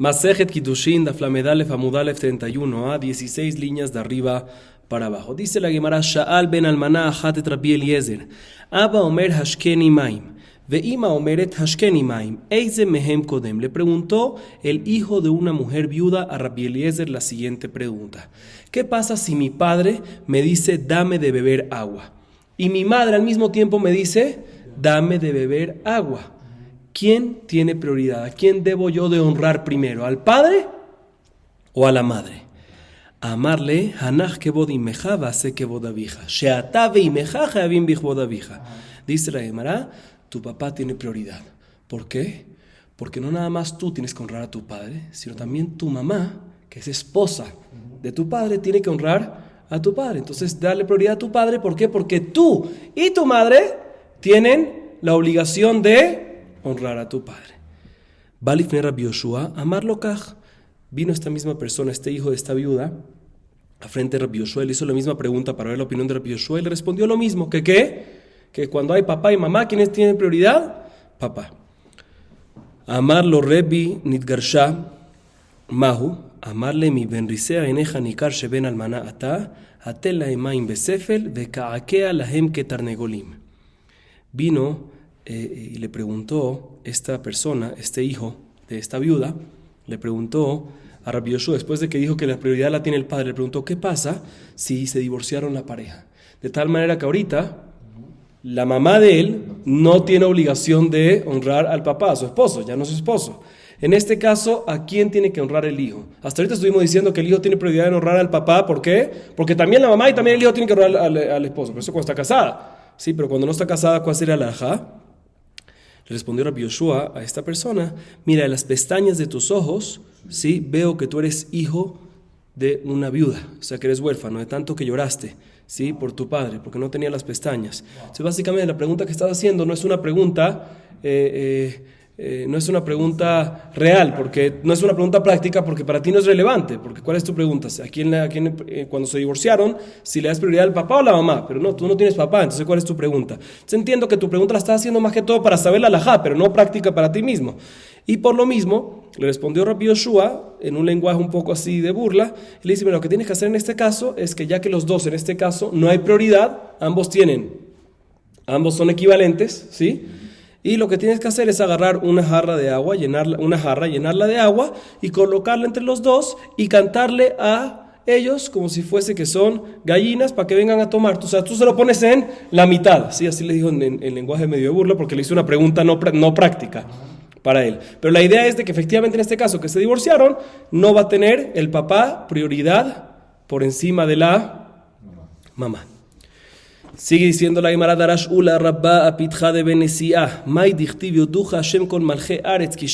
Masejet Kiddushin, Daf Lamed Alef Amud Alef 31, 16 líneas de arriba para abajo. Dice la Gemara, Sha'al ben Almaná Achat et Rabbi Eliezer, Abba Omer Hashkeni Maim, Ve'ima Omeret Hashkeni Maim, Eize Mehem Kodem. Le preguntó el hijo de una mujer viuda a Rabbi Eliezer la siguiente pregunta: ¿qué pasa si mi padre me dice dame de beber agua y mi madre al mismo tiempo me dice dame de beber agua? ¿Quién tiene prioridad? ¿A quién debo yo de honrar primero? ¿Al padre o a la madre? Amarle, Hanach kevod imecha vase kevod avija. Sheata veimecha javim bichvod avija. Dice la Gemara, tu papá tiene prioridad. ¿Por qué? Porque no nada más tú tienes que honrar a tu padre, sino también tu mamá, que es esposa de tu padre, tiene que honrar a tu padre. Entonces, darle prioridad a tu padre. ¿Por qué? Porque tú y tu madre tienen la obligación de honrar a tu padre. Balifne Rabbi Yoshua, amarlo kaj. Vino esta misma persona, este hijo de esta viuda, a frente de Rabbi Yoshua. Le hizo la misma pregunta para ver la opinión de Rabbi Yoshua y le respondió lo mismo. ¿Que qué? Que cuando hay papá y mamá, ¿quiénes tienen prioridad? Papá. Amarlo Rebbi Nidgarsha Mahu, amarle mi benrisea eneja nikar sheben almaná ata, atel laemaim besefel, vekaakea lahem ketarnegolim. Vino y le preguntó esta persona, este hijo de esta viuda, le preguntó a Rabbi Yoshua, después de que dijo que la prioridad la tiene el padre, le preguntó ¿qué pasa si se divorciaron la pareja? De tal manera que ahorita la mamá de él no tiene obligación de honrar al papá, a su esposo, ya no es su esposo. En este caso, ¿a quién tiene que honrar el hijo? Hasta ahorita estuvimos diciendo que el hijo tiene prioridad en honrar al papá. ¿Por qué? Porque también la mamá y también el hijo tienen que honrar al esposo. Por eso cuando está casada. Sí, pero cuando no está casada, ¿cuál sería la halajá? Le respondió Rabbi Yoshua a esta persona: mira, en las pestañas de tus ojos, sí, veo que tú eres hijo de una viuda, o sea que eres huérfano, de tanto que lloraste, sí, por tu padre, porque no tenía las pestañas. Entonces, básicamente la pregunta que estás haciendo no es una pregunta no es una pregunta real, porque no es una pregunta práctica, porque para ti no es relevante. Porque ¿cuál es tu pregunta? Cuando se divorciaron, si le das prioridad al papá o a la mamá, pero no, tú no tienes papá, entonces ¿cuál es tu pregunta? Entonces entiendo que tu pregunta la estás haciendo más que todo para saber la halajá, pero no práctica para ti mismo. Y por lo mismo, le respondió Rabbi Yoshua en un lenguaje un poco así de burla, y le dice: lo que tienes que hacer en este caso es que ya que los dos en este caso no hay prioridad, ambos son equivalentes, ¿sí? Y lo que tienes que hacer es agarrar una jarra de agua, llenarla de agua y colocarla entre los dos y cantarle a ellos como si fuese que son gallinas para que vengan a tomar. O sea, tú se lo pones en la mitad, ¿sí? Así le dijo en lenguaje medio de burla, porque le hizo una pregunta no práctica para él. Pero la idea es de que efectivamente en este caso que se divorciaron, no va a tener el papá prioridad por encima de la mamá. Sigue diciendo la Gemara: Darash ula rabba apitja de benesiah mai dichtiv yoduja Hashem kol malche aretz ki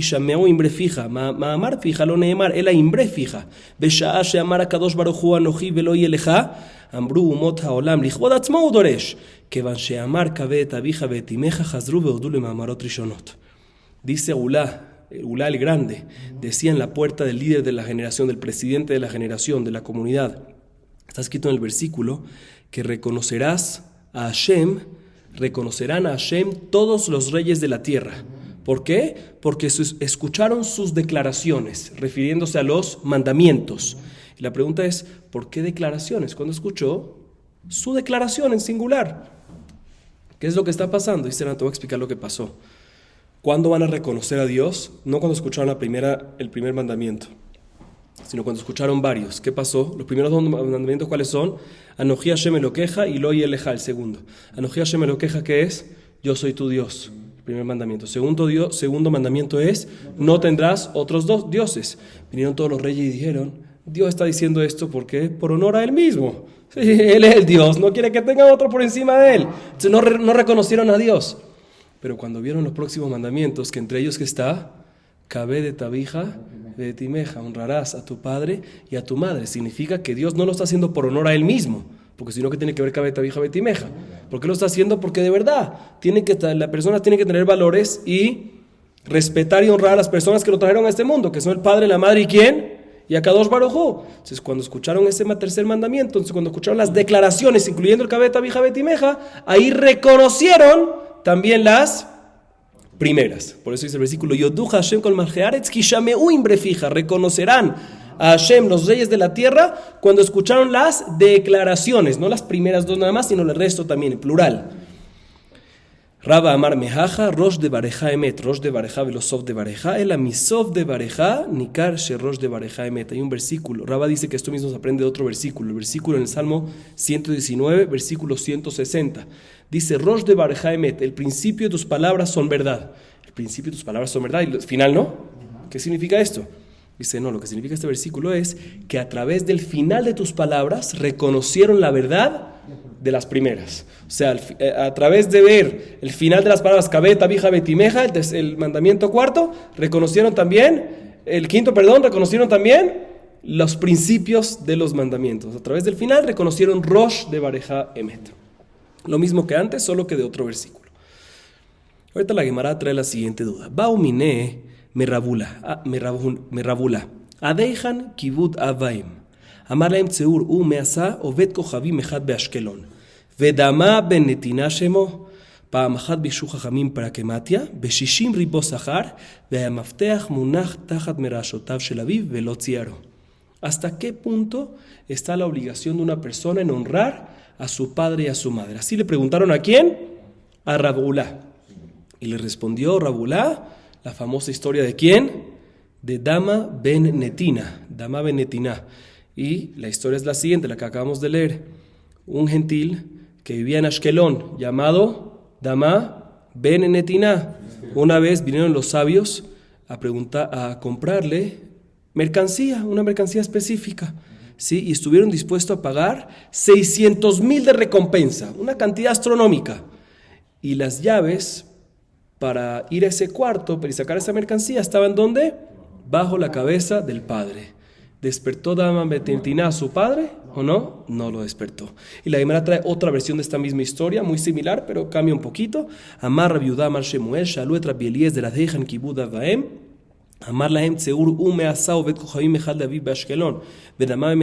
shameu imbre fija ma'amar fija lo neemar ela imbre fija besha'a she'amar hakadosh baruch hu anochi velo yelecha amru umot haolam lichvod atzmo hu doresh kevan she'amar kaveh et avija ve'et imecha chazru ve'odu lema'amarot rishonot. Dice Ulá el grande, decía en la puerta del líder de la generación, del presidente de la generación, de la comunidad. Está escrito en el versículo que reconocerán a Hashem todos los reyes de la tierra. ¿Por qué? Porque escucharon sus declaraciones, refiriéndose a los mandamientos. Y la pregunta es, ¿por qué declaraciones? Cuando escuchó su declaración en singular. ¿Qué es lo que está pasando? Dice, te voy a explicar lo que pasó. ¿Cuándo van a reconocer a Dios? No cuando escucharon el primer mandamiento, sino cuando escucharon varios. ¿Qué pasó? Los primeros dos mandamientos, ¿cuáles son? Anoji Hashem Elokeja y Lo Yeleja, el segundo. Anoji Hashem Elokeja, ¿qué es? Yo soy tu Dios, el primer mandamiento. Segundo mandamiento es: no tendrás otros dos dioses. Vinieron todos los reyes y dijeron: Dios está diciendo esto porque por honor a Él mismo. Sí, Él es el Dios, no quiere que tenga otro por encima de Él. Entonces no reconocieron a Dios. Pero cuando vieron los próximos mandamientos, que entre ellos que está Kabed et avija ve'et imeja, honrarás a tu padre y a tu madre, significa que Dios no lo está haciendo por honor a Él mismo, porque si no, ¿qué tiene que ver Kabed et avija ve'et imeja? ¿Por qué lo está haciendo? Porque de verdad la persona tiene que tener valores y respetar y honrar a las personas que lo trajeron a este mundo, que son el padre, la madre y ¿quién? Y Akadosh Baruj Hu. Entonces, cuando escucharon ese tercer mandamiento, entonces cuando escucharon las declaraciones, incluyendo el Kabed et avija ve'et imeja, ahí reconocieron también las primeras. Por eso dice el versículo, Yodu Hashem kol malchei haaretz ki shameu imbre fija, reconocerán a Hashem, los reyes de la tierra, cuando escucharon las declaraciones, no las primeras dos nada más, sino el resto también, en plural. Raba Amar Mehaja, Rosh de Bareja Emet, Rosh de Bareja Velosov de Bareja, el Amisov de Bareja, Nikar She Rosh de Bareja Emet. Hay un versículo, Raba dice que esto mismo se aprende de otro versículo, el versículo en el Salmo 119, versículo 160. Dice, Rosh de Bareja Emet, el principio de tus palabras son verdad. El principio de tus palabras son verdad, y el final no. ¿Qué significa esto? Dice, no, lo que significa este versículo es que a través del final de tus palabras reconocieron la verdad de las primeras. O sea, a través de ver el final de las palabras Kabet, Abija, Betimeja, el mandamiento cuarto, reconocieron también, reconocieron también los principios de los mandamientos. A través del final reconocieron Rosh de Bareja Emet. Lo mismo que antes, solo que de otro versículo. Ahorita la Gemara trae la siguiente duda. Baumine merabula. Adeijan kibud avaim. אמר להם צעור הוא מעשה עובד כוכבים אחד באשקלון ודמה בן נתינה שמו פעם אחת ביקשו חכמים פרקמטיה ב60 ריבו שכר והמפתח מונח תחת מרעשותיו של אביו ולא ציירו. ¿Hasta qué punto está la obligación de una persona en honrar a su padre y a su madre? Así le preguntaron a quién, a Rabulá, y le respondió Rabulá la famosa historia de quién, de Dama ben Netina, Dama ben Netina. Y la historia es la siguiente, la que acabamos de leer. Un gentil que vivía en Ashkelon, llamado Dama ben Netina. Una vez vinieron los sabios a comprarle mercancía, una mercancía específica. ¿Sí? Y estuvieron dispuestos a pagar 600,000 de recompensa, una cantidad astronómica. Y las llaves para ir a ese cuarto, para sacar esa mercancía, ¿estaban dónde? Bajo la cabeza del padre. ¿Despertó Dama Betentina a su padre o no? No lo despertó. Y la Gemara trae otra versión de esta misma historia, muy similar, pero cambia un poquito. Amar Rabbi Yudá Amar Shemuel, Shalu et Rabbi Eliezer Adeijan kibud avaim, Amar lahem Tzeur umeasa ovet kochavim echad leaviv באשקלון, ודמה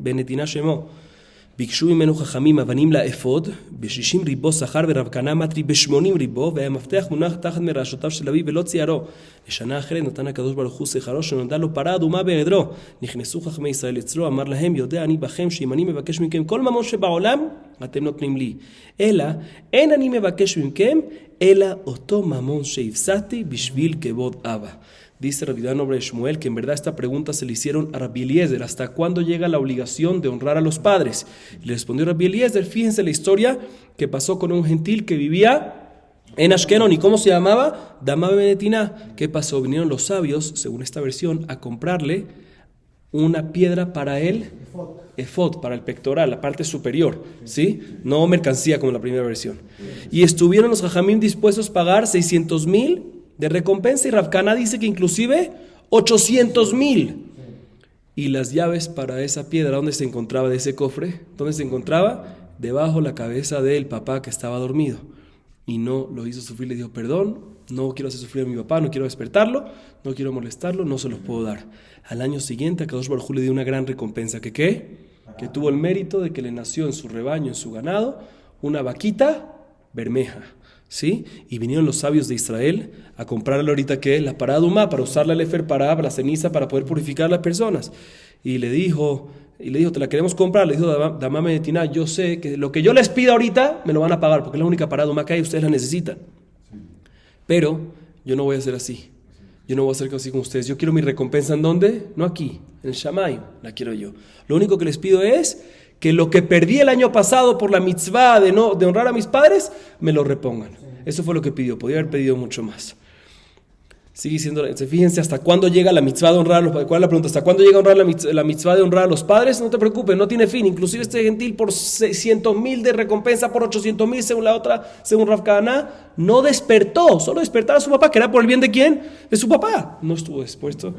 בנתינה שמו. ביקשו ממנו חכמים אבנים לאפוד, ב60 ריבו שכר ורב קנה מטרי ב80 ריבו, והמפתח מונח תחת מרעשותיו של אביו ולא ציירו. לשנה אחרת נתן הקדוש ברוך הוא שכרו שנודע לו פרה אדומה בעדרו. נכנסו חכמי ישראל אצלו, אמר להם, יודע אני בכם שאם אני מבקש מכם כל ממון שבעולם, אתם נותנים לי. אלא, אין אני מבקש מכם, אלא אותו ממון שהפסדתי בשביל כבוד אבא. Dice Rabbi Yudá nombre de Shmuel que en verdad esta pregunta se le hicieron a Rabbi Eliezer, ¿hasta cuándo llega la obligación de honrar a los padres? Y le respondió Rabbi Eliezer, fíjense la historia que pasó con un gentil que vivía en Ashkelon. ¿Y cómo se llamaba? Dama ben Netina. ¿Qué pasó? Vinieron los sabios, según esta versión, a comprarle una piedra para él, efod, para el pectoral, la parte superior, ¿sí? No mercancía como en la primera versión. Y estuvieron los jajamim dispuestos a pagar 600,000 de recompensa, y Rav Kana dice que inclusive 800,000. Y las llaves para esa piedra, ¿dónde se encontraba de ese cofre? ¿Dónde se encontraba? Debajo la cabeza del papá que estaba dormido. Y no lo hizo sufrir, le dijo, perdón, no quiero hacer sufrir a mi papá, no quiero despertarlo, no quiero molestarlo, no se los puedo dar. Al año siguiente, a Kadosh Baruj Hu le dio una gran recompensa. ¿Que qué? Que tuvo el mérito de que le nació en su rebaño, en su ganado, una vaquita bermeja. ¿Sí? Y vinieron los sabios de Israel a comprarle ahorita ¿qué? La parada humá, para usarla al efer para la ceniza, para poder purificar a las personas. Y le dijo, te la queremos comprar. Le dijo Dama ben Netina, yo sé que lo que yo les pido ahorita me lo van a pagar, porque es la única parada humá que hay, ustedes la necesitan. Pero yo no voy a hacer así. Yo no voy a hacer así con ustedes. Yo quiero mi recompensa, ¿en dónde? No aquí, en el Shamayim, la quiero yo. Lo único que les pido es que lo que perdí el año pasado por la mitzvah de honrar a mis padres, me lo repongan. Eso fue lo que pidió, podía haber pedido mucho más. Sigue diciendo, fíjense hasta cuándo llega la mitzvah de honrar a los padres. ¿Cuál es la pregunta? ¿Hasta cuándo llega a honrar la mitzvah de honrar a los padres? No te preocupes, no tiene fin. Inclusive este gentil por 600,000 de recompensa, por 800,000 según la otra, según Rav Kana, no despertó. Solo despertaba a su papá, que era por el bien de ¿quién? De su papá. No estuvo dispuesto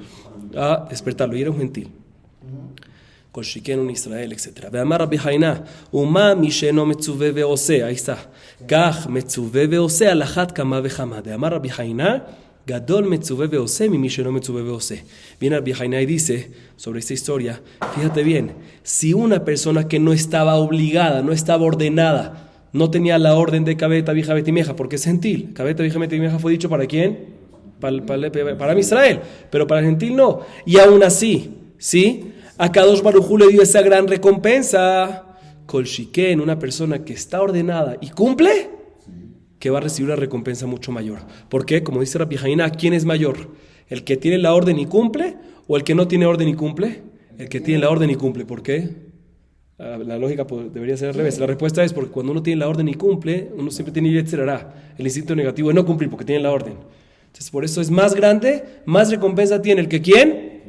a despertarlo, y era un gentil. כל שכן ישראל, etc. ואמר רבי חיינה, ומה מי שאינו מצווה ועושה, ahí está, כך מצווה ועושה על אחת כמה וכמה. ואמר רבי חיינה, גדול מצווה ועושה ממי שאינו מצווה ועושה. Viene Rabbi Haina y dice sobre esta historia, fíjate bien, si una persona que no estaba obligada, no estaba ordenada no tenía la orden de Kabeta Vija Betimeja, porque es gentil. Kabeta Vija Betimeja fue dicho ¿para quién? Para Israel, pero para el gentil no. Y aún así, ¿sí? A Kadosh Baruj Hu le dio esa gran recompensa. Kol Shiken, una persona que está ordenada y cumple, que va a recibir una recompensa mucho mayor. ¿Por qué? Como dice Rabbi Jaina, ¿quién es mayor? ¿El que tiene la orden y cumple o el que no tiene orden y cumple? El que tiene la orden y cumple. ¿Por qué? La lógica debería ser al revés. La respuesta es porque cuando uno tiene la orden y cumple, uno siempre tiene Yetzer Hara, el instinto negativo de no cumplir porque tiene la orden. Entonces por eso es más grande, más recompensa tiene el que ¿quién?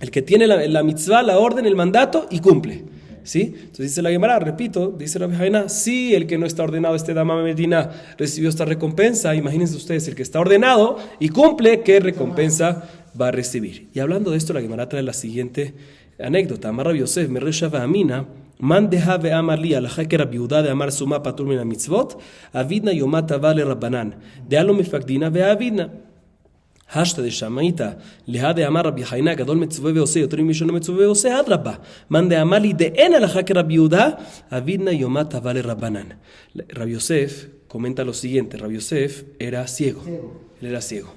El que tiene la mitzvah, la orden, el mandato y cumple. ¿Sí? Entonces dice la Gemara, repito, dice Rabbi Jaina, sí, el que no está ordenado, Dama Medina, recibió esta recompensa. Imagínense ustedes, el que está ordenado y cumple, ¿qué recompensa va a recibir? Y hablando de esto, la Gemara trae la siguiente anécdota. Amar Rabbi Yosef, Meresha Amina, Man deja ve amar li alajá que Rabbi Yehuda de amar suma patur min mitzvot, avidna yomata vale rabbanan, de alo mifakdina ve avidna. Hashta de Shamaita, leha de amar Rabbi Jaina, gadol metzvah veose, otro mishono metzvah veose, adraba. Man de amar li de en alajá que Rabbi Yehuda, avidna yomata vale rabbanan. Rabbi Yosef comenta lo siguiente, Rabbi Yosef era ciego, él era ciego.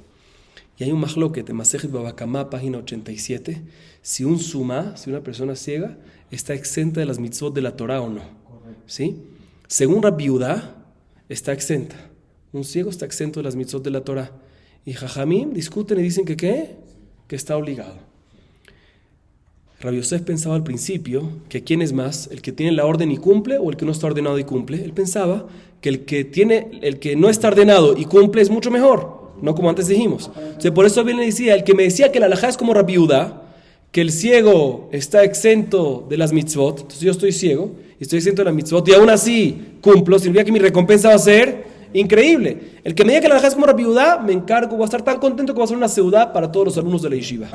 Y hay un mahloket de Masejet Baba Kamá, página 87, si una persona ciega, está exenta de las mitzvot de la Torah o no. ¿Sí? Según Rabbi Yehuda, está exenta. Un ciego está exento de las mitzvot de la Torah. Y Jajamim discuten y dicen que ¿qué? Que está obligado. Rabbi Yosef pensaba al principio que ¿quién es más? ¿El que tiene la orden y cumple o el que no está ordenado y cumple? Él pensaba que el que no está ordenado y cumple es mucho mejor, no como antes dijimos. Entonces, por eso él le decía, el que me decía que la halajá es como Rabbi Yehuda, que el ciego está exento de las mitzvot, entonces yo estoy ciego y estoy exento de las mitzvot y aún así cumplo, significa que mi recompensa va a ser increíble. El que me diga que la halajá es como Rabbi Yehuda, me encargo, voy a estar tan contento que va a ser una seudá para todos los alumnos de la yeshiva.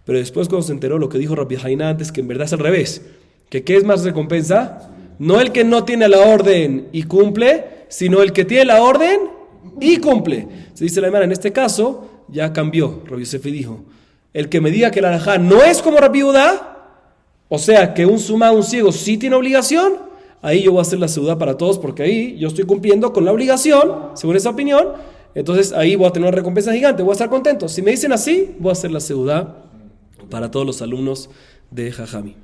Pero después cuando se enteró lo que dijo Rabbi Jaina antes, que en verdad es al revés, que ¿qué es más recompensa? No el que no tiene la orden y cumple, sino el que tiene la orden y cumple. Se dice la hermana, en este caso ya cambió. Rabbi Yosef dijo, el que me diga que la halajá no es como Rabbi Yehuda, o sea que un ciego sí tiene obligación, ahí yo voy a hacer la seudá para todos porque ahí yo estoy cumpliendo con la obligación, según esa opinión, entonces ahí voy a tener una recompensa gigante, voy a estar contento. Si me dicen así, voy a hacer la seudá para todos los alumnos de Jajamim.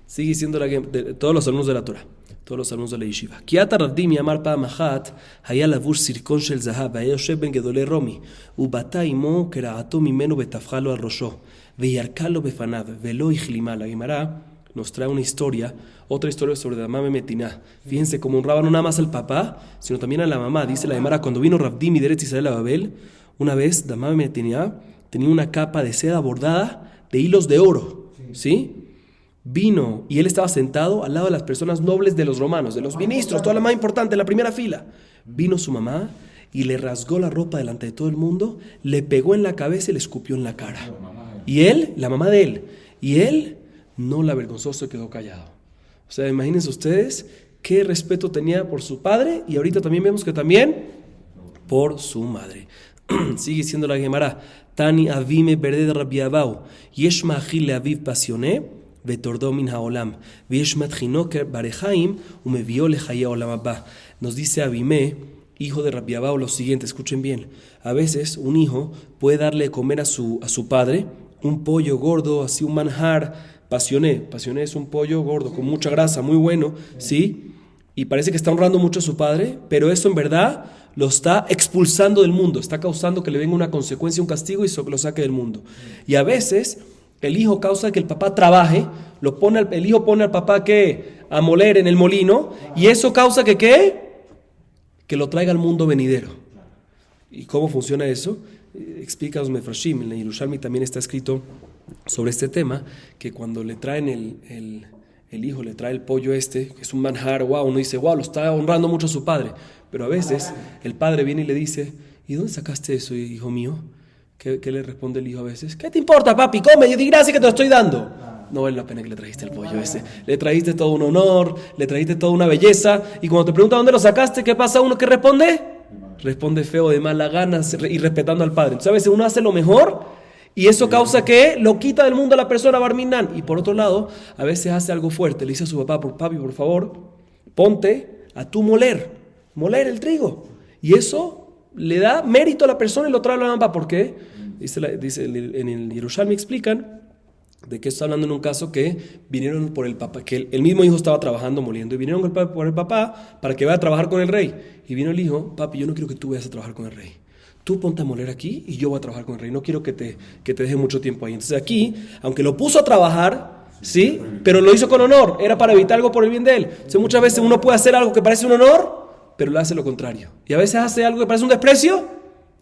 Sigue siendo de todos los alumnos de la Torah, todos los alumnos de la yeshiva. Kiata Ravdim Yamar Pa'am Achat haya lavush sirkon shel zahab vaya yoshev ben gedolei romi ubata imo kera'ato mimenu betafjalo al rosho veyarkalo befanav velo ichlima. La Gemara nos trae una historia, otra historia sobre la mamá Metinah. Fíjense cómo honraban no nada más al papá, sino también a la mamá. Dice la Gemara, cuando vino Ravdim y Eretz Israel a Babel, una vez la mamá Metinah tenía una capa de seda bordada de hilos de oro, ¿sí? Vino y él estaba sentado al lado de las personas nobles de los romanos, de los ministros, toda la más importante, la primera fila. Vino su mamá y le rasgó la ropa delante de todo el mundo, le pegó en la cabeza y le escupió en la cara. Y él, la mamá de él, y él no la avergonzó, se quedó callado. O sea, imagínense ustedes qué respeto tenía por su padre y ahorita también vemos que también por su madre. Sigue siendo la Gemara. Tani avime berde de Rabbi Abau, yesh ma'achil le'aviv pasioné, vetordo min ha'olam, veyesh matchinoker barejaim, umevio lechaya olam abba. Nos dice Avime, hijo de Rabbi Abau, lo siguiente, escuchen bien. A veces un hijo puede darle de comer a su padre un pollo gordo, así un manjar, pasioné es un pollo gordo con mucha grasa, muy bueno, ¿sí? Y parece que está honrando mucho a su padre, pero eso en verdad lo está expulsando del mundo, está causando que le venga una consecuencia, un castigo y lo saque del mundo. Y a veces el hijo causa que el papá trabaje, el hijo pone al papá a moler en el molino, y eso causa que lo traiga al mundo venidero. ¿Y cómo funciona eso? Explica los Mefarshim, en el Yerushalmi también está escrito sobre este tema, que cuando le traen el hijo, le trae el pollo que es un manjar, uno dice, lo está honrando mucho a su padre. Pero a veces el padre viene y le dice, ¿y dónde sacaste eso, hijo mío? ¿Qué le responde el hijo a veces? ¿Qué te importa, papi? Come, yo di gracias que te lo estoy dando. No vale la pena que le trajiste el pollo le trajiste todo un honor, le trajiste toda una belleza, y cuando te pregunta dónde lo sacaste, ¿qué pasa? ¿Uno que responde? Responde feo, de mala gana, y respetando al padre. Entonces a veces uno hace lo mejor, y eso causa que lo quita del mundo a la persona Barminan. Y por otro lado, a veces hace algo fuerte, le dice a su papá, papi, por favor, ponte a tú moler el trigo. Y eso le da mérito a la persona y lo trae a la lámpara. ¿Por qué? Dice en el Yerushalmi explican de que está hablando en un caso que vinieron por el papá, que el mismo hijo estaba trabajando moliendo y vinieron por el papá para que vaya a trabajar con el rey. Y vino el hijo: papi, yo no quiero que tú vayas a trabajar con el rey. Tú ponte a moler aquí y yo voy a trabajar con el rey. No quiero que te deje mucho tiempo ahí. Entonces aquí, aunque lo puso a trabajar, ¿sí? Pero lo hizo con honor. Era para evitar algo por el bien de él. Entonces muchas veces uno puede hacer algo que parece un honor, pero le hace lo contrario. Y a veces hace algo que parece un desprecio,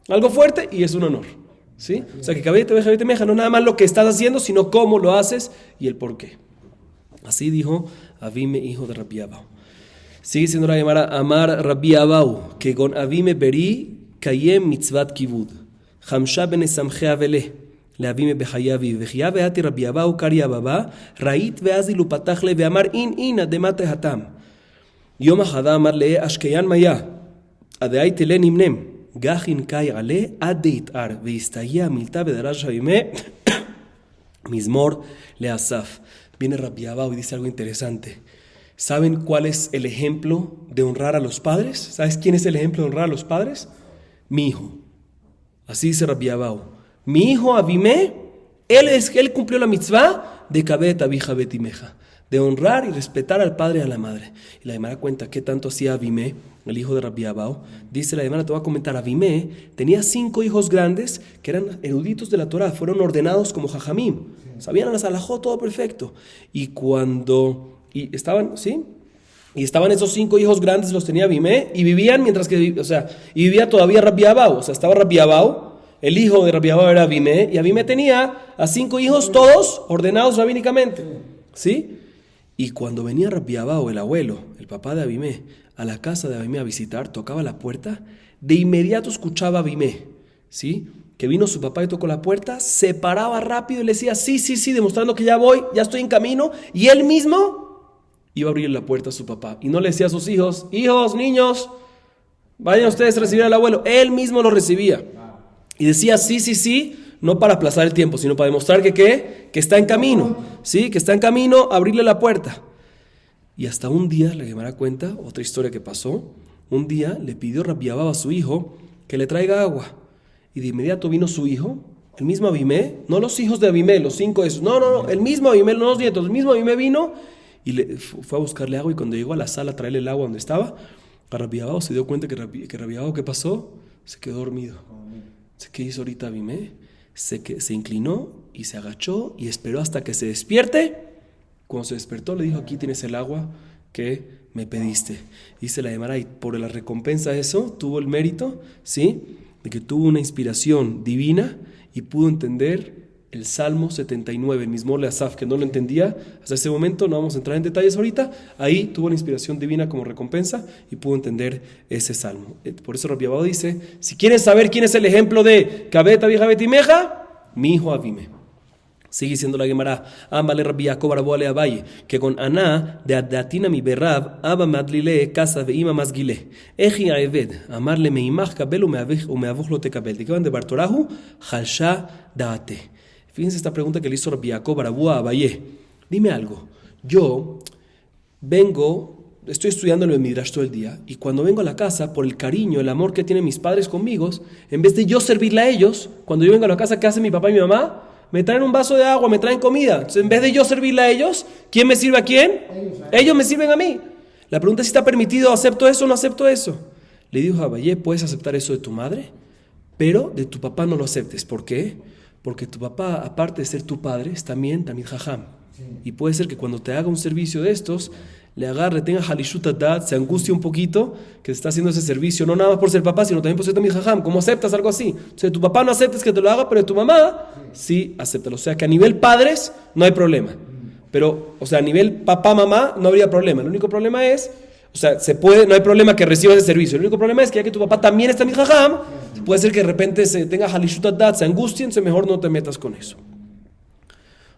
algo fuerte, y es un honor. ¿Sí? O sea que cabete meja, no nada más lo que estás haciendo, sino cómo lo haces y el por qué. Así dijo Avime, hijo de Rabbi Abau. Sigue siendo la llamada Amar Rabbi Abau, que con Avime Beri Kayem mitzvat kivud. Hamsha ben esamchea vele. Leavime behayavi. Vejia beati Rabbi Abau kari ababa. Rait veazi lupatachle veamar in ademate hatam. Yom ahada amar le ashkeyan maya. Adeai tele nimnem. Gajin kai ale adeit ar. Veistaya milta bedarash Avime. Mizmor le asaf. Viene Rabbi Abau y dice algo interesante. ¿Saben cuál es el ejemplo de honrar a los padres? ¿Sabes quién es el ejemplo de honrar a los padres? Mi hijo. Así dice Rabbi Abau. Mi hijo Avime, él cumplió la mitzvah de kabet abija betimeja, de honrar y respetar al padre y a la madre. Y la Gemara cuenta qué tanto hacía Avime, el hijo de Rabbi Abau. Dice la Gemara, te voy a comentar, Avime tenía 5 hijos grandes que eran eruditos de la Torah, fueron ordenados como jajamim, sabían las alajot, todo perfecto. Y estaban esos 5 hijos grandes, los tenía Avime, y vivían y vivía todavía Rabbi Abau. O sea, estaba Rabbi Abau, el hijo de Rabbi Abau era Avime, y Avime tenía a 5 hijos, todos ordenados rabínicamente. ¿Sí? Y cuando venía Rabbi Abau, el abuelo, el papá de Avime, a la casa de Avime a visitar, tocaba la puerta, de inmediato escuchaba a Avime, ¿sí? Que vino su papá y tocó la puerta, se paraba rápido y le decía sí, demostrando que ya estoy en camino, y él mismo iba a abrir la puerta a su papá. Y no le decía a sus hijos, niños, vayan ustedes a recibir al abuelo. Él mismo lo recibía. Y decía sí, no para aplazar el tiempo, sino para demostrar que está en camino. ¿Sí? Que está en camino a abrirle la puerta. Y hasta un día, la Gemara cuenta, otra historia que pasó, un día le pidió Rabbi Abau a su hijo que le traiga agua. Y de inmediato vino su hijo, el mismo Avime, no los hijos de Avime, los 5 esos, no, el mismo Avime, no los nietos, el mismo Avime vino y fue a buscarle agua, y cuando llegó a la sala a traerle el agua donde estaba, a Rabbi Abau se dio cuenta que Rabbi Abau, ¿qué pasó? Se quedó dormido. ¿Qué hizo ahorita Avime? Se inclinó y se agachó y esperó hasta que se despierte. Cuando se despertó le dijo, aquí tienes el agua que me pediste. Dice la Gemara, y por la recompensa de eso tuvo el mérito, ¿sí?, de que tuvo una inspiración divina y pudo entender el Salmo 79, el mismo le Asaf, que no lo entendía hasta ese momento. No vamos a entrar en detalles ahorita. Ahí tuvo la inspiración divina como recompensa y pudo entender ese salmo. Por eso Rabbi Abau dice, si quieren saber quién es el ejemplo de Kabet Abija Betimeja, mi hijo Avime. Sigue diciendo la Gemara, Amale Rabbi Yaakov Araboale Abaye, que con Aná de Adatina mi Berrab, Abba Madlile, casa de Ima Masgile, Eji Aeved, Amarle Meimach Kabel o Meavuch lo Tekabel, de que van de Bartorahu, Halsha Daate. Fíjense esta pregunta que le hizo Rabbi Yaakov Araboale Abaye. Dime algo, yo estoy estudiando el Midrash todo el día, y cuando vengo a la casa, por el cariño, el amor que tienen mis padres conmigo, en vez de yo servirle a ellos, cuando yo vengo a la casa, ¿qué hacen mi papá y mi mamá? Me traen un vaso de agua, me traen comida. Entonces, en vez de yo servirle a ellos, ¿quién me sirve a quién? Ellos me sirven a mí. La pregunta es si está permitido, ¿acepto eso o no acepto eso? Le dijo a Abayé, puedes aceptar eso de tu madre, pero de tu papá no lo aceptes. ¿Por qué? Porque tu papá, aparte de ser tu padre, es también jajam. Y puede ser que cuando te haga un servicio de estos, le agarre, tenga halishut hadat, se angustie un poquito que está haciendo ese servicio, no nada más por ser papá, sino también por ser también jajam. ¿Cómo aceptas algo así? O sea, tu papá no aceptes que te lo haga, pero de tu mamá sí acéptalo. O sea, que a nivel padres no hay problema. Pero, o sea, a nivel papá-mamá no habría problema. El único problema es, o sea, no hay problema que recibas ese servicio. El único problema es que ya que tu papá también está mi jajam, puede ser que de repente se tenga halishut hadat, se angustien, entonces mejor no te metas con eso.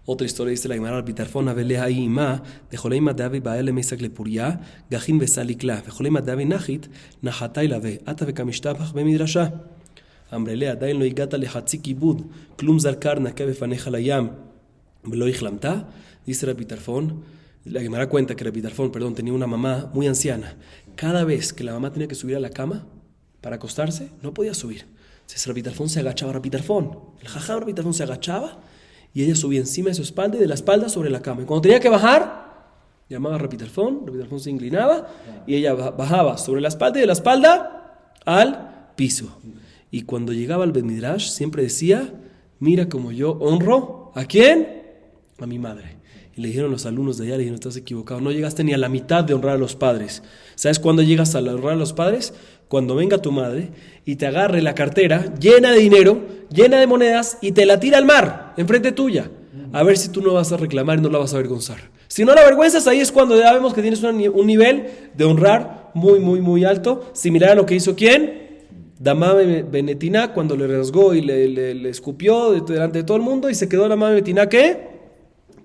Otra historia dice la Gemara, Bitarfon Abelea Ima, de Joleima Davi Baele Mesak Lepuria, Gajin Besalikla, de Joleima Davi Nachit, Nahatai Lave, Ata Bekamishtabach Bemidrasha. Ambrelea, Dain lo igata le Hatzik Ibud, Klum Zarkar Nakabe Faneja Layam, Velo Ichlamta, dice la Bitarfon, La Gemara cuenta que Rabbi Tarfón, tenía una mamá muy anciana. Cada vez que la mamá tenía que subir a la cama para acostarse, no podía subir. Entonces Rabbi Tarfón se agachaba, el jajam Rabbi Tarfón se agachaba y ella subía encima de su espalda y de la espalda sobre la cama. Y cuando tenía que bajar, llamaba a Rabbi Tarfón se inclinaba y ella bajaba sobre la espalda y de la espalda al piso. Y cuando llegaba al Bet Midrash siempre decía, mira como yo honro, ¿a quién? A mi madre. Y le dijeron los alumnos de allá, le dijeron, estás equivocado, no llegaste ni a la mitad de honrar a los padres. ¿Sabes cuándo llegas a honrar a los padres? Cuando venga tu madre y te agarre la cartera llena de dinero, llena de monedas y te la tira al mar, enfrente tuya. A ver si tú no vas a reclamar y no la vas a avergonzar. Si no la avergüenzas, ahí es cuando ya vemos que tienes un nivel de honrar muy, muy, muy alto, similar a lo que hizo ¿quién? Damame Benetina, cuando le rasgó y le escupió delante de todo el mundo y se quedó Damame Benetina, ¿qué?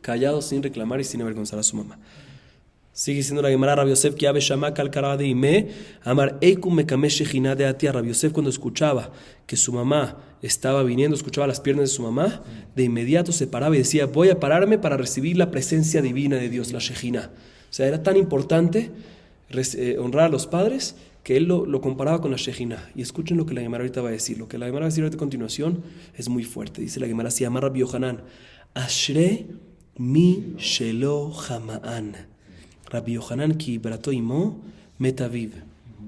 Callado, sin reclamar y sin avergonzar a su mamá. Sigue siendo la Gemara. Rabbi Yosef, que Abe Shama Kalkara de Ime, Amar Eikum Mekame Shejina de Atia. Rabbi Yosef, cuando escuchaba que su mamá estaba viniendo, escuchaba las piernas de su mamá, de inmediato se paraba y decía, voy a pararme para recibir la presencia divina de Dios, la Shejina. O sea, era tan importante honrar a los padres que él lo comparaba con la Shejina. Y escuchen lo que la Gemara ahorita va a decir. Lo que la Gemara va a decir ahorita a continuación es muy fuerte. Dice la Gemara, se llama Rabbi Yohanan, Ashre mi shelo jama'an. Rabbi Yohanan ki brato imo metaviv.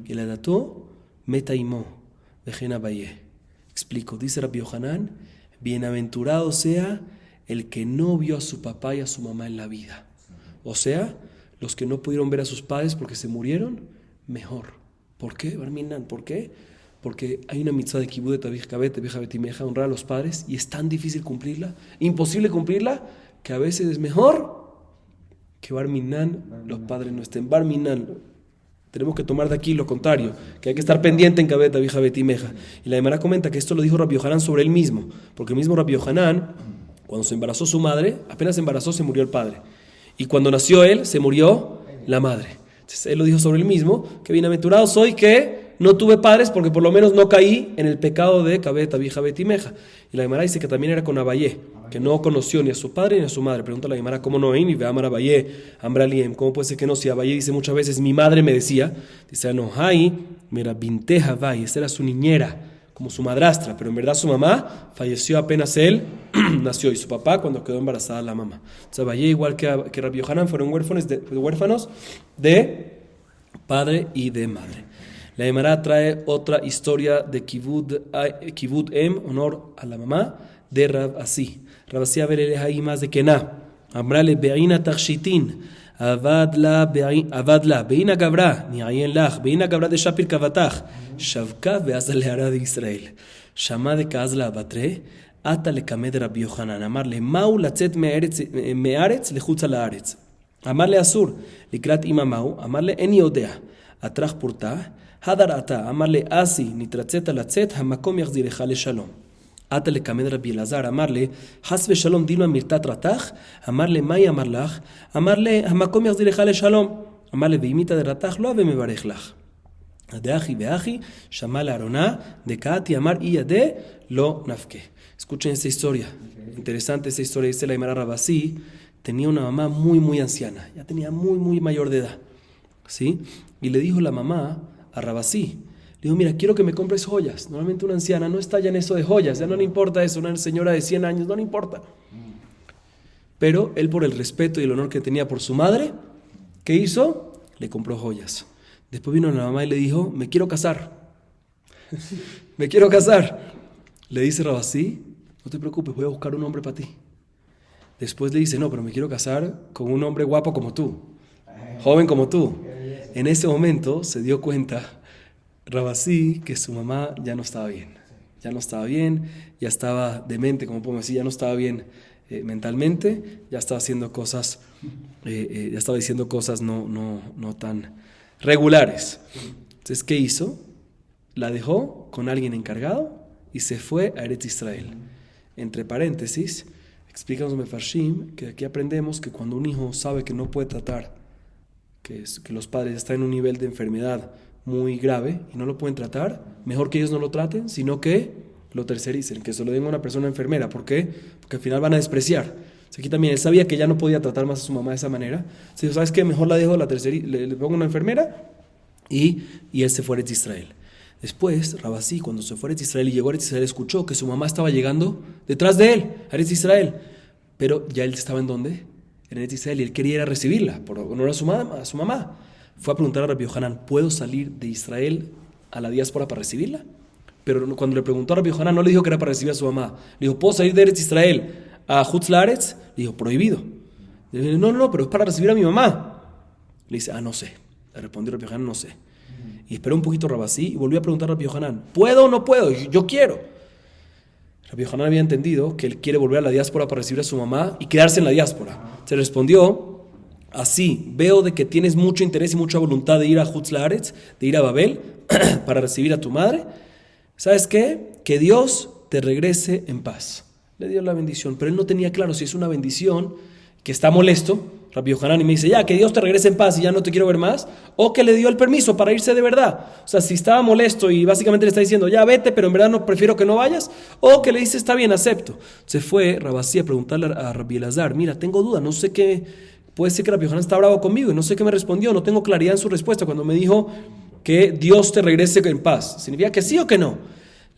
Geladato meta imo. Vejena baye. Explico. Dice Rabbi Yohanan, bienaventurado sea el que no vio a su papá y a su mamá en la vida. O sea, los que no pudieron ver a sus padres porque se murieron, mejor. ¿Por qué, Barminan? ¿Por qué? Porque hay una mitzvah de kibud de tabij kabet, de betimeja, honrar a los padres, y es tan difícil cumplirla, imposible cumplirla, que a veces es mejor que Barminan los padres no estén. Barminan, tenemos que tomar de aquí lo contrario, que hay que estar pendiente en kabet, tabij betimeja. Y la Gemara comenta que esto lo dijo Rabbi Yohanan sobre él mismo, porque el mismo Rabbi Yohanan, cuando se embarazó su madre, apenas se embarazó, se murió el padre. Y cuando nació él, se murió la madre. Entonces él lo dijo sobre él mismo, que bienaventurado soy que no tuve padres porque por lo menos no caí en el pecado de Kabet, Abija, Betimeja. Y la Gemara dice que también era con Abayé, que no conoció ni a su padre ni a su madre. Pregunta la Gemara, ¿cómo no? Y ve a Abayé, Ambraliem, ¿cómo puede ser que no? Si Abayé dice muchas veces, mi madre me decía, dice, no, mira, Binteja Bay, esa era su niñera, como su madrastra, pero en verdad su mamá falleció apenas él nació, y su papá cuando quedó embarazada la mamá. Entonces Abayé, igual que Rabbi Yohanan, fueron huérfanos de padre y de madre. La Gemara trae otra historia de Kivud honor a la mamá de Rav Asi. Rav Asi averele ahí más de Kená. Amrale be'ina takshitin. Avadla be'ina gabra. Ni'ayen lach. Be'ina gabra de Shapir kavatach. Shavka ve'azal le'ara de Israel. Shama de kazla batre. Ata le kamed Rabbi Yohanan. Amarle mau latzet me'aretz lechutza la'aretz. Amarle asur. Likrat ima mau. Amarle en yodea. Atrach purta. Hadar ata, amarle asi, nitratzeta latzet, hamakom yachzirecha le shalom. Ata le kamed Rabbi Elazar, amarle, hasve shalom dilo amirtat ratach, amarle may amarlach, amarle, hamakom yachzirecha le shalom. Amarle veimita de ratach, lo ave mevarech lach. Adeachi beachi, shamal arona, de kaati amar iyade, lo nafke. Escuchen esta historia, interesante esta historia, dice la Gemara Rav Asi, tenía una mamá muy, muy anciana, ya tenía muy, muy mayor de edad, ¿sí? Y le dijo la mamá a Rav Asi, le dijo, mira, quiero que me compres joyas. Normalmente una anciana no está ya en eso de joyas, ya no le importa eso, una señora de 100 años, no le importa. Pero él, por el respeto y el honor que tenía por su madre, ¿qué hizo? Le compró joyas. Después vino la mamá y le dijo, me quiero casar. Me quiero casar. Le dice Rav Asi, no te preocupes, voy a buscar un hombre para ti. Después le dice, no, pero me quiero casar con un hombre guapo como tú, joven como tú. En ese momento se dio cuenta Rav Asi que su mamá ya no estaba bien. Ya no estaba bien, ya estaba demente, como podemos decir, ya no estaba bien mentalmente, ya estaba haciendo cosas, ya estaba diciendo cosas no tan regulares. Entonces, ¿qué hizo? La dejó con alguien encargado y se fue a Eretz Israel. Entre paréntesis, explicamos Mefarshim que aquí aprendemos que cuando un hijo sabe que no puede tratar, que los padres están en un nivel de enfermedad muy grave y no lo pueden tratar, mejor que ellos no lo traten, sino que lo tercericen, que se lo den a una persona enfermera. ¿Por qué? Porque al final van a despreciar. Aquí también él sabía que ya no podía tratar más a su mamá de esa manera. Se dijo, ¿sabes qué? Mejor la dejo, le pongo una enfermera y él se fue a Eretz Israel. Después, Rabasí, cuando se fue a Eretz Israel y llegó a Eretz Israel, escuchó que su mamá estaba llegando detrás de él, a Eretz Israel. Pero ya él estaba ¿en dónde? En Eretz Israel, y él quería ir a recibirla, por honor a su mamá. Fue a preguntar a Rabbi Yohanan, ¿puedo salir de Israel a la diáspora para recibirla? Pero cuando le preguntó a Rabbi Yohanan, no le dijo que era para recibir a su mamá. Le dijo, ¿puedo salir de Eretz Israel a Hutz Laaretz? Le dijo, prohibido. Le dijo, no, pero es para recibir a mi mamá. Le dice, no sé. Le respondió Rabbi Yohanan, no sé. Y esperó un poquito Rabasí y volvió a preguntar a Rabbi Yohanan, ¿puedo o no puedo? Yo quiero. Rabbi Yohanan había entendido que él quiere volver a la diáspora para recibir a su mamá y quedarse en la diáspora. Se respondió, así, veo de que tienes mucho interés y mucha voluntad de ir a Hutz Laaretz, de ir a Babel, para recibir a tu madre. ¿Sabes qué? Que Dios te regrese en paz. Le dio la bendición, pero él no tenía claro si es una bendición que está molesto, Rabbi Yohanan, y me dice, ya, que Dios te regrese en paz y ya no te quiero ver más, o que le dio el permiso para irse de verdad. O sea, si estaba molesto y básicamente le está diciendo, ya vete, pero en verdad no, prefiero que no vayas, o que le dice, está bien, acepto. Se fue Rabasí a preguntarle a Rabbi Elazar, mira, tengo duda, no sé qué, puede ser que Rabbi Yohanan está bravo conmigo y no sé qué me respondió, no tengo claridad en su respuesta cuando me dijo que Dios te regrese en paz. ¿Significa que sí o que no?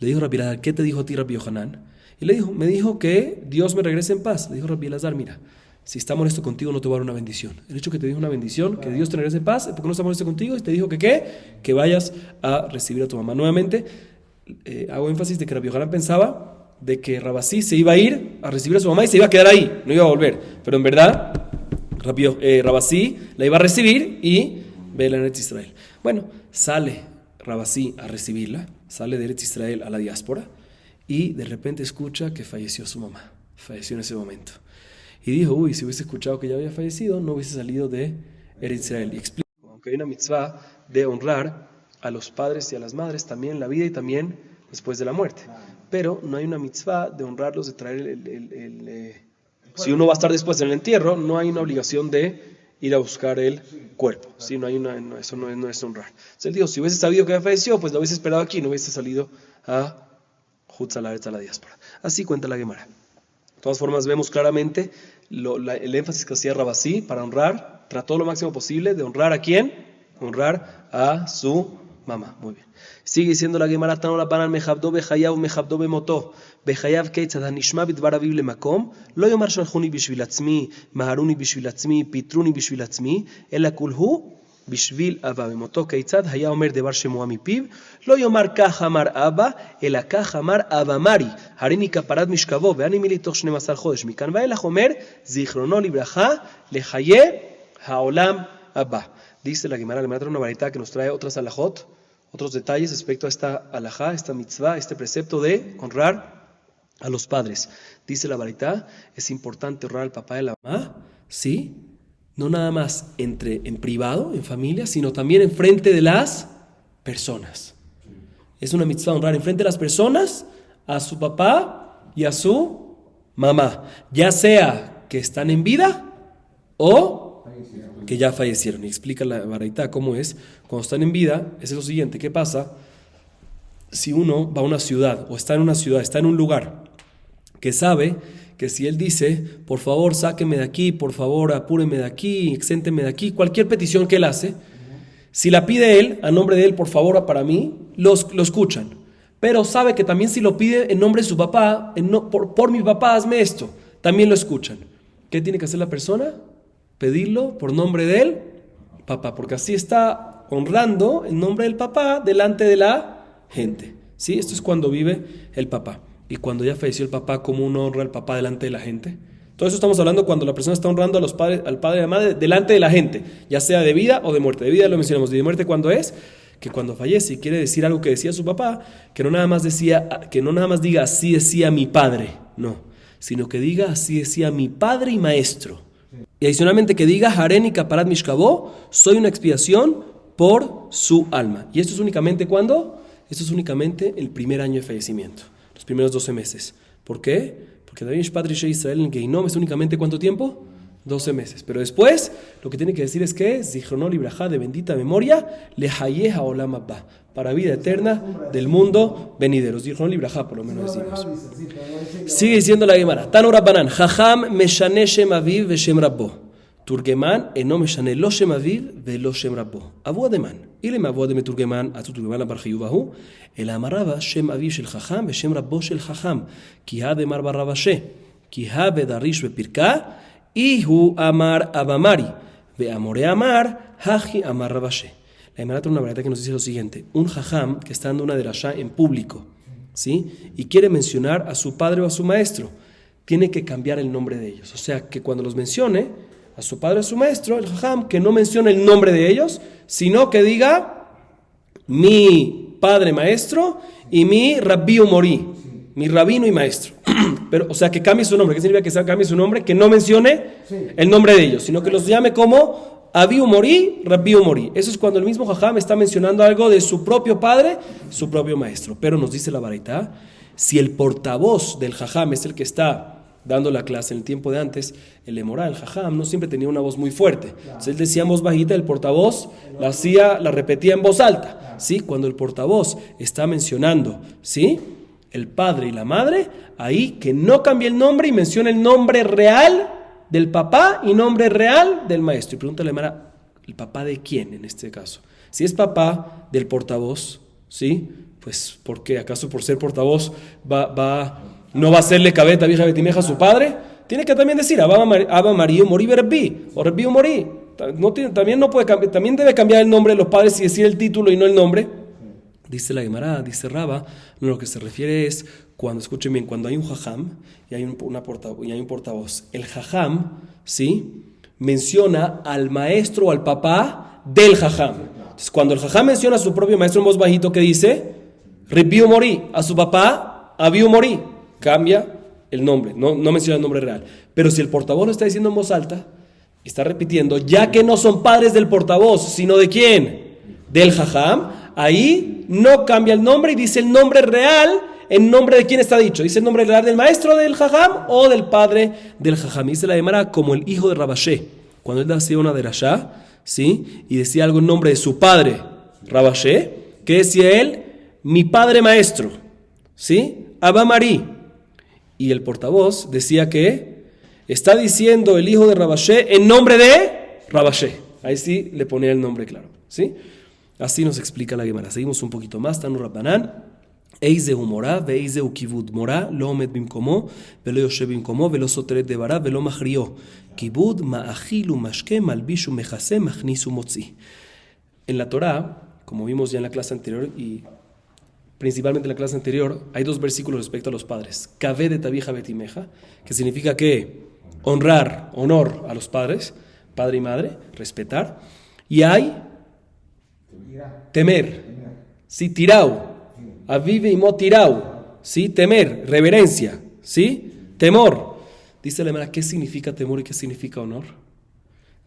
Le dijo Rabbi Elazar, ¿qué te dijo a ti Rabbi Yohanan? Y me dijo que Dios me regrese en paz. Le dijo Rabbi Elazar, mira, si está molesto contigo no te va a dar una bendición. El hecho que te dijo una bendición, que Dios te regrese en paz, porque no está molesto contigo y te dijo que ¿qué? Que vayas a recibir a tu mamá. Nuevamente, hago énfasis de que Rabbi Yohanan pensaba de que Rabasí se iba a ir a recibir a su mamá y se iba a quedar ahí, no iba a volver. Pero en verdad, Rabasí la iba a recibir y vela en Eretz Israel. Bueno, sale Rabasí a recibirla, sale de Eretz Israel a la diáspora y de repente escucha que falleció su mamá. Falleció en ese momento. Y dijo, si hubiese escuchado que ya había fallecido, no hubiese salido de Eretz Israel. Y explico, aunque hay una mitzvah de honrar a los padres y a las madres, también en la vida y también después de la muerte. Pero no hay una mitzvah de honrarlos, de traer si uno va a estar después en el entierro, no hay una obligación de ir a buscar el cuerpo. ¿Sí? Eso no es honrar. Entonces él dijo, si hubiese sabido que había fallecido, pues lo hubiese esperado aquí, no hubiese salido a Hutz Laaretz, a la diáspora. Así cuenta la Gemara. De todas formas, vemos claramente el énfasis que hacía Rabasí para honrar, trató lo máximo posible de honrar a quién, honrar a su mamá. Muy bien. Sigue diciendo la Gemara, Tano Rabbanan mechabdo bechayav mechabdo bemoto, bechayav keitzad hanishma bidvar aviv lemakom, lo yomar shalchuni bishvil atzmi, maharuni bishvil atzmi, pitruni bishvil atzmi, ela kulhu בשביל אבא במותו כיצד היה אומר דבר שמוע מפיו לא יאמר כך אמר אבא אלא כך אמר אבא מרי הריני כפרת משכבו ואני מילי תוך 12 חודש מכאן ואילך אומר זיכרונו לברכה לחיי העולם הבא. Dice la Gemara, le manda una varita que nos trae otras alajot, otros detalles respecto a esta alajá, esta mitzvah, este precepto de honrar a los padres. Dice la varita, es importante honrar al papá y a la mamá, ¿sí? No nada más en privado, en familia, sino también en frente de las personas. Es una mitzvah honrar en frente de las personas a su papá y a su mamá, ya sea que están en vida o que ya fallecieron. Y explica la baraita cómo es. Cuando están en vida, es lo siguiente, ¿qué pasa? Si uno va a una ciudad o está en una ciudad, está en un lugar que sabe que si él dice, por favor, sáqueme de aquí, por favor, apúreme de aquí, exénteme de aquí, cualquier petición que él hace, si la pide él, a nombre de él, por favor, para mí, lo escuchan. Pero sabe que también si lo pide en nombre de su papá, por mi papá, hazme esto, también lo escuchan. ¿Qué tiene que hacer la persona? Pedirlo por nombre de él, papá, porque así está honrando en nombre del papá delante de la gente. ¿Sí? Esto es cuando vive el papá. Y cuando ya falleció el papá, ¿cómo uno honra al papá delante de la gente? Todo eso estamos hablando cuando la persona está honrando a los padres, al padre y a la madre delante de la gente, ya sea de vida o de muerte. De vida lo mencionamos, de muerte ¿cuándo es? Que cuando fallece y quiere decir algo que decía su papá, que no nada más diga así decía mi padre, no, sino que diga así decía mi padre y maestro. Y adicionalmente que diga Hareni Kaparat Mishkabó, soy una expiación por su alma. ¿Y esto es únicamente cuándo? Esto es únicamente el primer año de fallecimiento. Los primeros 12 meses. ¿Por qué? Porque David Padre Israel en Geinom es únicamente ¿cuánto tiempo? 12 meses. Pero después, lo que tiene que decir es que Zichrono Libraja, de bendita memoria, Lehayeha Olam Abba, para vida eterna del mundo venidero. Zichrono Libraja, por lo menos decimos. Sigue diciendo la Gemara. Tanu Rabbanan, Jajam Meshane Shem Aviv ve Shem Rabbo. Turgeman eno Meshane lo Shem Aviv ve lo Shem Rabbo. Avu Ademan. Ilem Avu Adem Turgeman, Atu Turgeman la Barchiyubahu. El Amarava Shem Aviv shel Jajam ve Shem Rabbo shel Jajam. Ki ha Demar Barrabashe. Ki ha Bedarish ve Pirka. Ihu Amar Abamari. Ve Amore Amar Haji Amar Rabashe. La Gemara tiene una variedad que nos dice lo siguiente. Un Jajam que está dando una derashá en público, ¿sí? Y quiere mencionar a su padre o a su maestro, tiene que cambiar el nombre de ellos. O sea, que cuando los mencione a su padre o a su maestro, el Jajam, que no mencione el nombre de ellos, sino que diga mi padre maestro y mi Rabbi Umorí, mi rabino y maestro. Pero, o sea, que cambie su nombre. ¿Qué significa que cambie su nombre? Que no mencione el nombre de ellos, sino que los llame como Abi Umorí, Rabbi Umorí. Eso es cuando el mismo Jajam está mencionando algo de su propio padre, su propio maestro. Pero nos dice la Baraitá, si el portavoz del Jajam es el que está dando la clase en el tiempo de antes, el Emorá, el Jajam, no siempre tenía una voz muy fuerte. Entonces él decía en voz bajita, el portavoz la repetía en voz alta. ¿Sí? Cuando el portavoz está mencionando, ¿sí?, el padre y la madre, ahí que no cambie el nombre y mencione el nombre real del papá y nombre real del maestro. Y pregúntale a Mara, ¿el papá de quién en este caso? Si es papá del portavoz, ¿sí?, pues ¿por qué? ¿Acaso por ser portavoz no va a hacerle cabeta vieja betimeja a su padre? Tiene que también decir Abba María Morí Berbi o Rabbi Morí. También debe cambiar el nombre de los padres y decir el título y no el nombre. Dice la Gemara, dice Raba, lo que se refiere es, cuando, escuchen bien, cuando hay un jajam y hay un portavoz, el jajam, ¿sí?, menciona al maestro o al papá del jajam. Entonces, cuando el jajam menciona a su propio maestro en voz bajito, ¿qué dice? Rabbi Umorí, a su papá, Abi Umorí, cambia el nombre, no menciona el nombre real. Pero si el portavoz lo está diciendo en voz alta, está repitiendo, ya que no son padres del portavoz, sino ¿de quién? Del jajam. Ahí no cambia el nombre y dice el nombre real, en nombre de quién está dicho. Dice el nombre real del maestro del jajam o del padre del jajam. Dice la Gemara como el hijo de Rabashe. Cuando él hacía una derashá, ¿sí?, y decía algo en nombre de su padre, Rabashe, ¿qué decía él? Mi padre maestro, ¿sí?, Abba Marí. Y el portavoz decía que está diciendo el hijo de Rabashe en nombre de Rabashe. Ahí sí le ponía el nombre claro, ¿sí? Así nos explica la Gemara. Seguimos un poquito más. Tanu Rabbanan. Eizehu morá, veeizehu kibud. Morá, lo omed bimkomo, velo yoshev bimkomo, velo soteret devará, velo machrió. Kibud, ma'achilu, mashke, malbishu, mechase, machnisu, motzi. En la Torá, como vimos ya en la clase anterior, y principalmente en la clase anterior, hay dos versículos respecto a los padres. Kaveh de tabija betimeja, que significa que honor a los padres, padre y madre, respetar. Y hay temer, ¿sí? Tirau, avive y mo tirau, ¿sí? Temer, reverencia, ¿sí? Temor. Dice la Gemara, ¿qué significa temor y qué significa honor?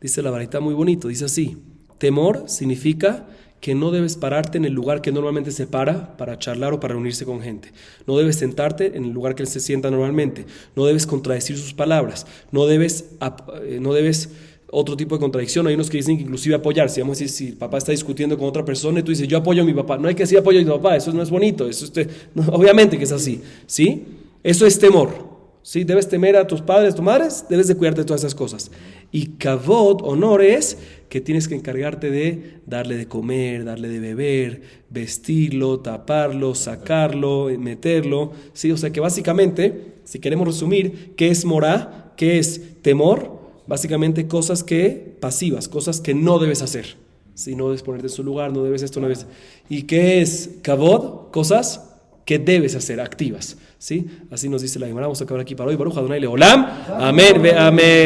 Dice la Baraitá muy bonito, dice así: temor significa que no debes pararte en el lugar que normalmente se para charlar o para reunirse con gente. No debes sentarte en el lugar que él se sienta normalmente. No debes contradecir sus palabras. No debes otro tipo de contradicción. Hay unos que dicen que inclusive apoyarse. Vamos a decir, si el papá está discutiendo con otra persona y tú dices, yo apoyo a mi papá. No hay que decir apoyo a mi papá, eso no es bonito. Obviamente que es así, ¿sí? Eso es temor, ¿sí? Debes temer a tus padres, a tus madres, debes de cuidarte de todas esas cosas. Y kavod, honor, es que tienes que encargarte de darle de comer, darle de beber, vestirlo, taparlo, sacarlo, meterlo, ¿sí? O sea que básicamente, si queremos resumir, ¿qué es morá? ¿Qué es temor? Básicamente cosas pasivas, cosas que no debes hacer. Si no debes ponerte en su lugar, no debes esto, no debes. ¿Y qué es kavod? Cosas que debes hacer, activas, ¿sí? Así nos dice la Gemara. Vamos a acabar aquí para hoy. Baruch Adonai Leolam. Amén. Amén.